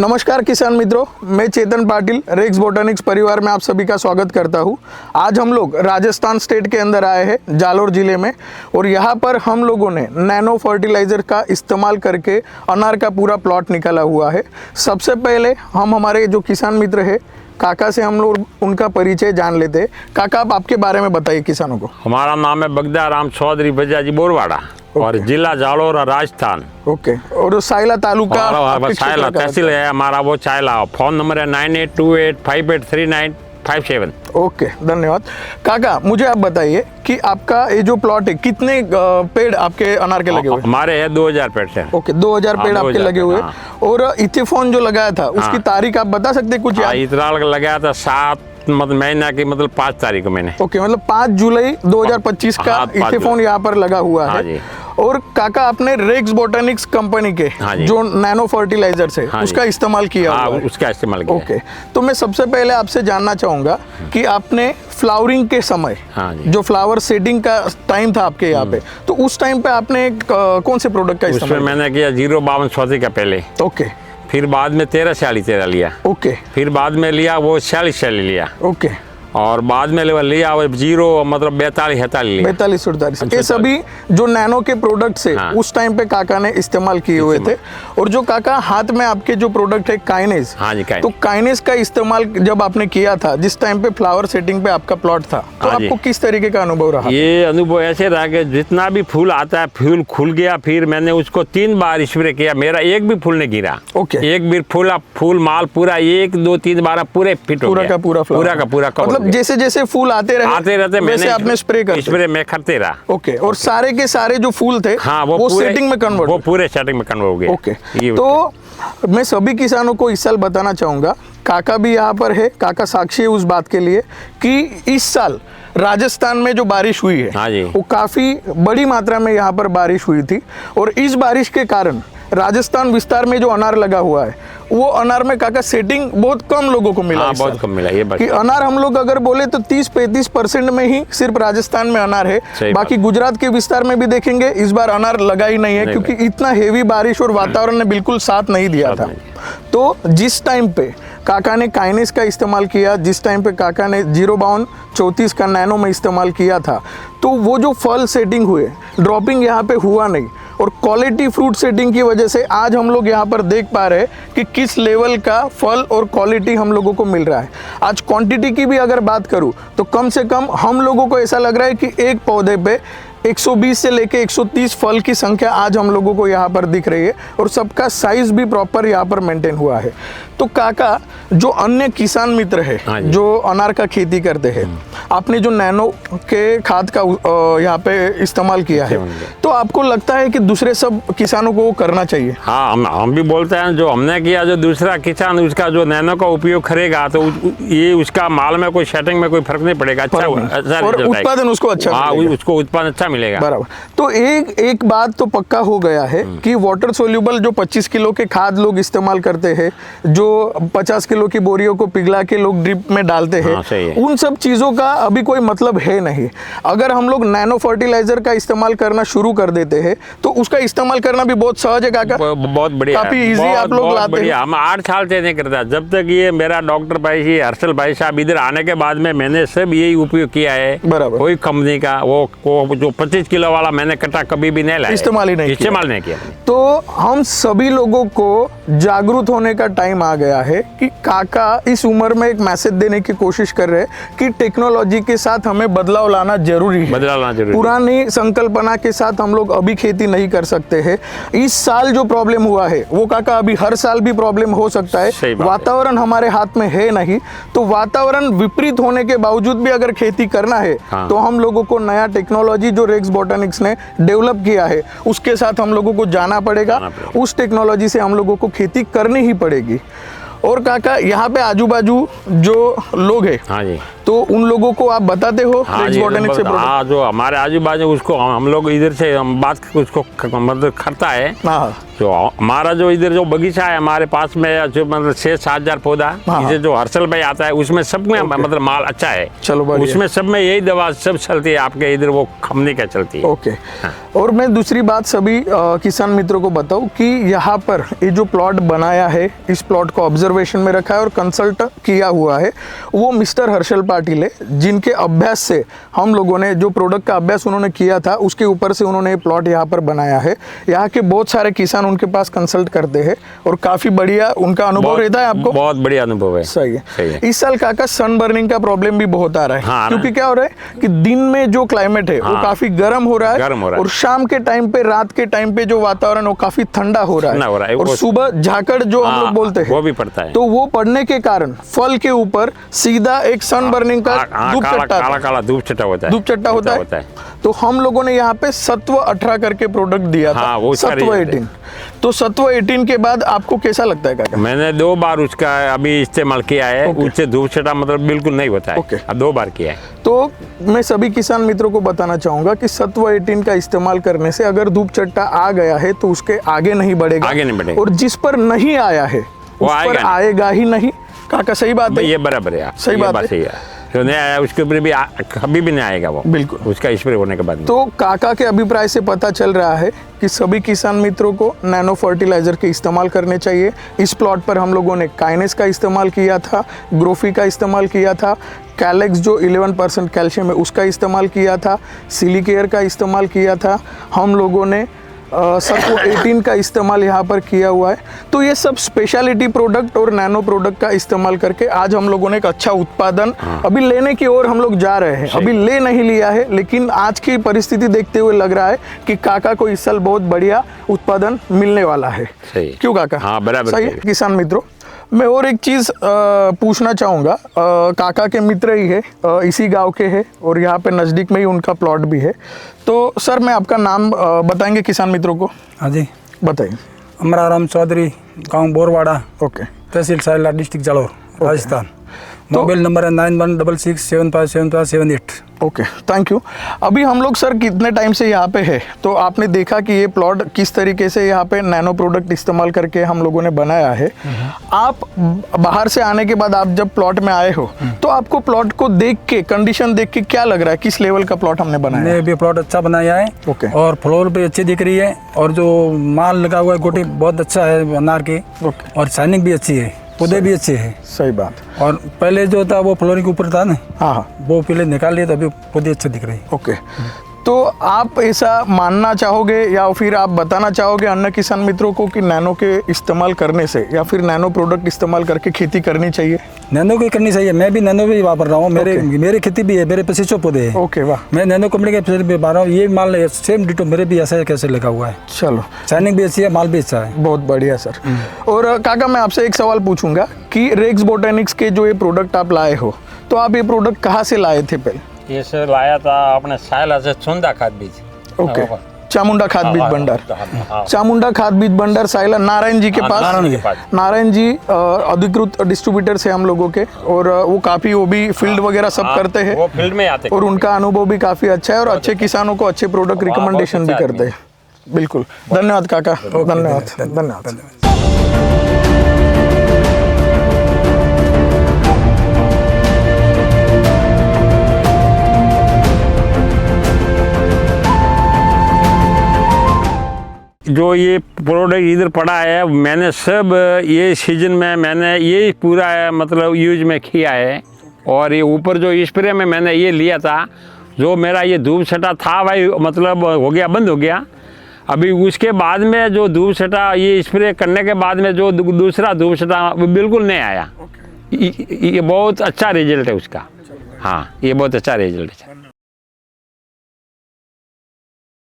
नमस्कार किसान मित्रों, मैं चेतन पाटिल रेक्स बोटैनिक्स परिवार में आप सभी का स्वागत करता हूं। आज हम लोग राजस्थान स्टेट के अंदर आए हैं, जालोर ज़िले में, और यहां पर हम लोगों ने नैनो फर्टिलाइज़र का इस्तेमाल करके अनार का पूरा प्लॉट निकाला हुआ है। सबसे पहले हम हमारे जो किसान मित्र है काका से हम लोग उनका परिचय जान लेते हैं। काका, आप आपके बारे में बताइए किसानों को। हमारा नाम है बगदा राम चौधरी बजाजी बोरवाड़ा और जिला जालोर और राजस्थान। ओके, और साइला तालुका साइला तहसील है हमारा, वो चाइला। फोन नंबर है 9828583957। ओके, धन्यवाद। काका, मुझे आप बताइए कि आपका ये जो प्लॉट है कितने पेड़ आपके अनार के लगे हुए? हमारे है 2000 पेड़ से। ओके, 2000 पेड़ आपके लगे हुए। और इथेफॉन जो लगाया था उसकी तारीख आप बता सकते हैं कुछ? इतना लगाया था 7 महीना की, मतलब 5 तारीख को मैंने। ओके, मतलब 5 जुलाई 2025 का इथेफॉन यहाँ पर लगा हुआ है। और काका, आपने रेक्स बोटैनिक्स कंपनी के जो नैनो फर्टिलाइजर्स है उसका इस्तेमाल किया हुआ है? उसका इस्तेमाल किया। ओके, तो मैं सबसे पहले आपसे जानना चाहूंगा कि आपने फ्लावरिंग के समय जो फ्लावर सेटिंग का टाइम था आपके यहाँ पे, तो उस टाइम पे आपने कौन से प्रोडक्ट का इस्तेमाल? उसमें मैंने किया 052 का पहले। ओके, फिर बाद में 13 लिया। ओके, फिर बाद में लिया वो 46 लिया। ओके, और बाद में लिया वो 0 मतलब 42 लिया। 42-48 ये सभी जो नैनो के प्रोडक्ट्स है उस टाइम पे काका ने इस्तेमाल किए हुए थे। और जो काका हाथ में आपके जो प्रोडक्ट है काइनेस, तो काइनेस का इस्तेमाल जब आपने किया था जिस टाइम पे फ्लावर सेटिंग पे आपका प्लॉट था, तो आपको किस तरीके का अनुभव रहा? ये अनुभव ऐसे रहा कि जितना भी फूल आता है, फूल खुल गया, फिर मैंने उसको 3 बार स्प्रे किया, मेरा एक भी फूल नहीं गिरा। ओके, एक भी फूल माल पूरा 1 2 3 बार पूरे फिट हो गया, पूरा का पूरा। जैसे जैसे फूल आते रहते वैसे आपने स्प्रे में करते रहा। ओके, और सारे के सारे जो फूल थे वो सेटिंग में कन्वर्ट, वो पूरे सेटिंग में कन्वर्ट हो गए। ओके, तो मैं सभी किसानों को इस साल बताना चाहूंगा, काका भी यहाँ पर है, काका साक्षी है उस बात के लिए कि इस साल राजस्थान में जो बारिश हुई है वो काफी बड़ी मात्रा में यहाँ पर बारिश हुई थी। और इस बारिश के कारण राजस्थान विस्तार में जो अनार लगा हुआ है वो अनार में काका सेटिंग बहुत कम लोगों को मिला। बहुत कम मिला ये बात कि अनार हम लोग अगर बोले तो 30-35% में ही सिर्फ राजस्थान में अनार है। बाकी गुजरात के विस्तार में भी देखेंगे इस बार अनार लगा ही नहीं है, क्योंकि इतना हेवी बारिश और वातावरण ने बिल्कुल साथ नहीं दिया था। तो जिस टाइम पे काका ने काइनेस का इस्तेमाल किया, जिस टाइम पे काका ने 052-34 का नैनो में इस्तेमाल किया था, तो वो जो फल सेटिंग हुए, ड्रॉपिंग यहाँ पे हुआ नहीं। और क्वालिटी फ्रूट सेटिंग की वजह से आज हम लोग यहाँ पर देख पा रहे हैं कि किस लेवल का फल और क्वालिटी हम लोगों को मिल रहा है। आज क्वांटिटी की भी अगर बात करूँ तो कम से कम हम लोगों को ऐसा लग रहा है कि एक पौधे पे 120 से लेके 130 फल की संख्या आज हम लोगों को यहाँ पर दिख रही है, और सबका साइज भी प्रॉपर यहाँ पर मेंटेन हुआ है। तो काका, जो अन्य किसान मित्र है जो अनार का खेती करते हैं, आपने जो नैनो के खाद का यहाँ पे इस्तेमाल किया है, तो आपको लगता है कि दूसरे सब किसानों को करना चाहिए? हाँ, हम भी बोलते हैं जो हमने किया, जो दूसरा किसान उसका जो नैनो का उपयोग करेगा तो ये उसका माल में कोई सेटिंग में कोई फर्क नहीं पड़ेगा, अच्छा और उत्पादन उसको अच्छा, उसको उत्पादन अच्छा मिलेगा। बराबर। तो एक बात तो पक्का हो गया है कि वाटर सोल्यूबल जो 25 किलो के खाद लोग इस्तेमाल करते हैं, जो 50 किलो की बोरियों को पिघला के लोग ड्रिप में डालते हैं, उन सब चीजों का अभी कोई मतलब है नहीं। अगर हम लोग नैनो फर्टिलाइजर का इस्तेमाल करना शुरू कर देते हैं तो उसका इस्तेमाल करना भी बहुत सहज है काका, बहुत बढ़िया, काफी इजी आप लोग लाते हैं। हम 8 साल से नहीं करता, जब तक ये मेरा डॉक्टर भाई हर्षल भाई साहब इधर आने के बाद में मैंने सब यही उपयोग किया है। बराबर। कोई कंपनी का वो जो 25 किलो वाला मैंने कटा कभी भी नहीं लाया, इस्तेमाल नहीं किया। तो हम सभी लोगों को जागरूक होने का टाइम आ गया है कि काका इस उम्र में एक मैसेज देने की कोशिश कर रहे हैं कि टेक्नोलॉजी के साथ हमें बदलाव लाना जरूरी है। पुरानी संकल्पना के साथ हम लोग अभी खेती नहीं कर सकते हैं। इस साल जो प्रॉब्लम हुआ है वो काका अभी हर साल भी प्रॉब्लम हो सकता है। वातावरण हमारे हाथ में है नहीं, तो वातावरण विपरीत होने के बावजूद भी अगर खेती करना है तो हम लोगों को नया टेक्नोलॉजी जो रेक्स बोटैनिक्स ने डेवलप किया है उसके साथ हम लोगों को जाना पड़ेगा। उस टेक्नोलॉजी से हम लोगों को खेती करनी ही पड़ेगी। और काका, यहाँ पे आजू बाजू जो लोग हैं तो उन लोगों को आप बताते हो हाँ रेक्स जी, बॉटनिक से प्रोडक्ट? हाँ, जो हमारे आजू बाजू उसको हम लोग इधर से हम बात उसको मतलब करता है। हाँ जो हमारा जो इधर जो बगीचा है हमारे पास में, जो मतलब 6-7 हजार पौधा, हाँ। इसे जो हर्षल भाई आता है उसमें सब में मतलब माल अच्छा है। चलो बढ़िया। उसमें सब में यही दवा सब चलती है आपके इधर, वो कंपनी का चलती है। ओके। और मैं दूसरी बात सभी किसान मित्रों को बताऊं कि यहाँ पर ये जो प्लॉट बनाया है, इस प्लॉट को ऑब्जर्वेशन में रखा है और कंसल्ट किया हुआ है वो मिस्टर हर्षल पाटिल है, जिनके अभ्यास से हम लोगों ने जो प्रोडक्ट का अभ्यास उन्होंने किया था उसके ऊपर से उन्होंने ये प्लॉट यहाँ पर बनाया है। यहाँ के बहुत सारे किसान उनके पास कंसल्ट करते हैं और काफी बढ़िया उनका अनुभव रहता है। आपको बहुत बढ़िया अनुभव है। सही सही है। है। इस साल काका सन बर्निंग का प्रॉब्लम भी बहुत आ रहा है। हाँ, क्योंकि क्या हो रहा है कि दिन में जो क्लाइमेट है वो हाँ, काफी गर्म हो रहा है, गर्म हो रहा है। और शाम के टाइम पे, रात के टाइम पे जो वातावरण वो काफी ठंडा हो रहा ठंडा हो रहा है, है। और वो- सुबह झाकड़ जो हम हाँ, लोग बोलते हैं वो भी पड़ता है। तो वो पड़ने के कारण फल के ऊपर सीधा एक सन बर्निंग का धूप काला चट्टा काला काला धूप चट्टा होता है। धूप चट्टा होता है। तो हम लोगों ने यहाँ पे सत्व 18 करके प्रोडक्ट दिया था। हाँ, वो उसका सत्व रिजल्ट 18। तो सत्व 18 के बाद आपको कैसा लगता है काका? मैंने 2 बार उसका अभी इस्तेमाल किया है। ओके। उससे धूप चटा मतलब बिल्कुल नहीं होता है। ओके। अब 2 बार किया है। तो मैं सभी किसान मित्रों को बताना चाहूंगा कि सत्व 18 का इस्तेमाल करने से अगर धूप चट्टा आ गया है तो उसके आगे नहीं बढ़ेगा, आगे नहीं बढ़ेगा। और जिस पर नहीं आया है वो उस पर आएगा नहीं। आएगा ही नहीं। काका सही बात है? ये बराबर है। सही ये बात है। सही है। जो नहीं आया उसके ऊपर भी कभी भी नहीं आएगा वो, बिल्कुल। उसका स्प्रे होने के बाद में। तो काका के अभिप्राय से पता चल रहा है कि सभी किसान मित्रों को नैनो फर्टिलाइजर के इस्तेमाल करने चाहिए। इस प्लॉट पर हम लोगों ने काइनेस का इस्तेमाल किया था, ग्रोफी का इस्तेमाल किया था, कैलेक्स जो 11% कैल्शियम है उसका इस्तेमाल किया था, सिलिकेयर का इस्तेमाल किया था, हम लोगों ने सत्व 18 का इस्तेमाल यहाँ पर किया हुआ है। तो ये सब स्पेशलिटी प्रोडक्ट और नैनो प्रोडक्ट का इस्तेमाल करके आज हम लोगों ने एक अच्छा उत्पादन अभी लेने की ओर हम लोग जा रहे हैं। अभी ले नहीं लिया है, लेकिन आज की परिस्थिति देखते हुए लग रहा है कि काका को इस साल बहुत बढ़िया उत्पादन मिलने वाला है। सही। क्यों काका? हाँ, बराबर सही है। सही। किसान मित्रों, मैं और एक चीज़ पूछना चाहूँगा। काका के मित्र ही है, इसी गांव के हैं और यहाँ पे नज़दीक में ही उनका प्लॉट भी है। तो सर मैं आपका नाम बताएंगे किसान मित्रों को? हाँ जी, बताइए। अमराराम चौधरी, गांव बोरवाड़ा, ओके। तहसील Sayla, district Jalore, Rajasthan. Mobile number है 9166757578। Okay, thank you. अभी हम लोग सर कितने टाइम से यहाँ पे है, तो आपने देखा कि ये प्लॉट किस तरीके से यहाँ पे नैनो प्रोडक्ट इस्तेमाल करके हम लोगों ने बनाया है। आप बाहर से आने के बाद आप जब प्लॉट में आए हो तो आपको प्लॉट को देख के, कंडीशन देख के क्या लग रहा है, किस लेवल का प्लॉट हमने बनाया है? ने भी प्लॉट अच्छा बनाया है। ओके। और फ्लोर भी अच्छी दिख रही है, और जो माल लगा हुआ है गोटी बहुत अच्छा है अनार की, ओके। और शाइनिंग भी अच्छी है, पौधे भी अच्छे हैं। सही बात। और पहले जो था वो फ्लोरिंग के ऊपर था ना, हाँ हाँ, वो पहले निकाल लिए तो अभी पौधे अच्छे दिख रहे हैं। ओके। तो आप ऐसा मानना चाहोगे या फिर आप बताना चाहोगे अन्य किसान मित्रों को कि नैनो के इस्तेमाल करने से या फिर नैनो प्रोडक्ट इस्तेमाल करके खेती करनी चाहिए? नैनो की करनी चाहिए। मैं भी नैनो भी वापर रहा हूँ। मेरी खेती भी है, मेरे 25 पौधे हैं। ओके, वाह। मैं नैनो कंपनी के भी बना रहा हूँ। ये माल सेम डिटो मेरे भी ऐसा कैसे लगा हुआ है। चलो, शाइनिंग भी अच्छी है, माल भी अच्छा है। बहुत बढ़िया सर। और काका मैं आपसे एक सवाल पूछूंगा कि रेक्स बोटेनिक्स के जो ये प्रोडक्ट आप लाए हो, तो आप ये प्रोडक्ट कहाँ से लाए थे पहले? ये सर लाया था अपने सायला से चुंदा खाद बीज। ओके, चामुंडा खाद बीज भंडार। चामुंडा खाद बीज भंडार साइला, नारायण जी के पास। नारायण जी अधिकृत डिस्ट्रीब्यूटर है हम लोगों के, और वो काफ़ी, वो भी फील्ड वगैरह सब करते हैं, वो फील्ड में आते और उनका अनुभव भी काफ़ी अच्छा है और अच्छे किसानों को अच्छे प्रोडक्ट रिकमेंडेशन भी करते हैं। बिल्कुल, धन्यवाद काका, धन्यवाद धन्यवाद। जो ये प्रोडक्ट इधर पड़ा है, मैंने सब ये सीजन में मैंने ये पूरा मतलब यूज में किया है। और ये ऊपर जो स्प्रे में मैंने ये लिया था, जो मेरा ये धूप छटा था भाई मतलब हो गया, बंद हो गया। अभी उसके बाद में जो धूप छटा ये स्प्रे करने के बाद में जो दूसरा धूप छटा वो बिल्कुल नहीं आया। ये बहुत अच्छा रिजल्ट है उसका। हाँ, ये बहुत अच्छा रिजल्ट है।